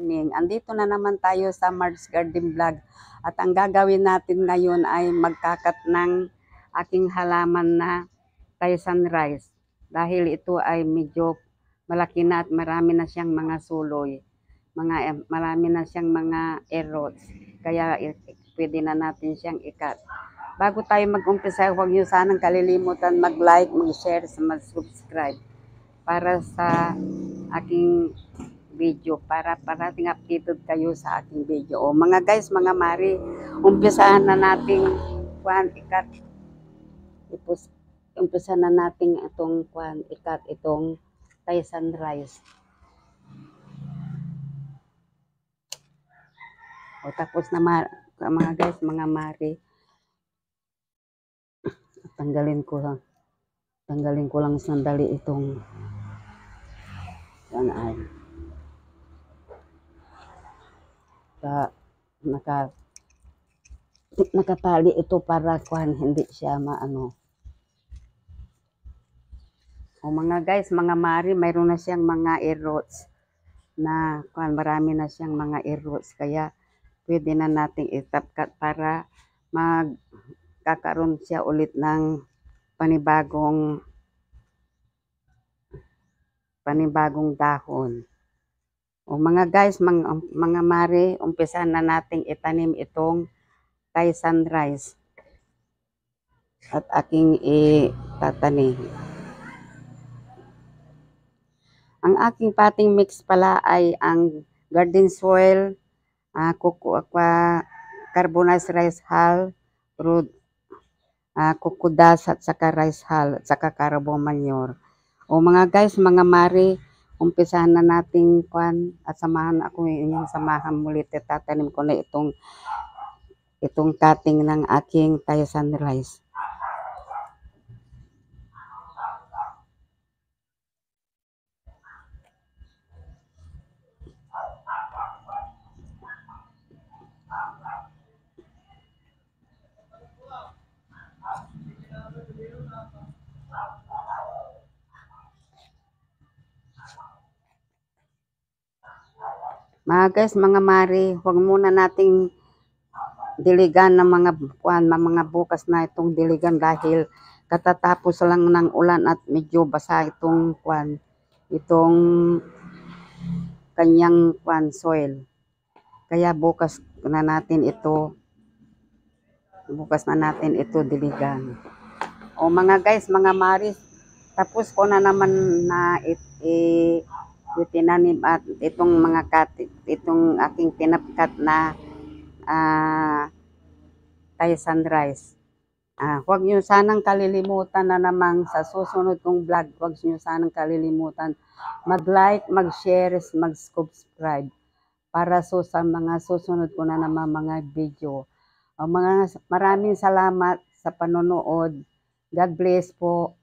morning. Andito na naman tayo sa Mars Garden Vlog. At ang gagawin natin ngayon ay magkakat ng aking halaman na Thaisan rice. Dahil ito ay medyo malaki na at marami na siyang mga suloy. Marami na siyang mga erots. Kaya pwede na natin siyang ikat. Bago tayo mag-umpisa, huwag niyo sanang kalilimutan mag-like, mag-share, mag-subscribe para sa aking video, para parating updated kayo sa aking video. O mga guys, mga mari, umpisahan na nating ikat. Umpisa na nating itong ikat itong Thaisan rice. O tapos na mga guys, mga mari, tanggalin ko lang sandali itong nakatali ito para hindi siya maano. O mga guys, mga mari, mayroon na siyang mga erots na marami na siyang mga erots, kaya pwede na nating itapkat para magkakaroon siya ulit ng panibagong dahon. O mga guys, mga mari, umpisahan na nating itanim itong Thaisan rice at aking itatanim. Ang aking potting mix pala ay ang garden soil, carbonized rice hull, coco dust at saka rice hull at saka carbo manure. O mga guys, mga mari, umpisahan na nating at samahan ako inyong samahan muli. Tatanim ko na itong cutting ng aking Thaisan rice. Mga guys, mga mari, huwag muna nating diligan ng mga bukas na itong diligan dahil katatapos lang ng ulan at medyo basa itong kanyang soil. Kaya bukas na natin ito diligan. O mga guys, mga mari, tapos ko na naman na itinanim at itong aking tinapkat na Thaisan rice. Huwag nyo sanang kalilimutan na namang sa susunod kong vlog, huwag nyo sanang kalilimutan mag-like, mag-share, mag-subscribe para sa mga susunod ko na naman mga video. Maraming salamat sa panonood. God bless po.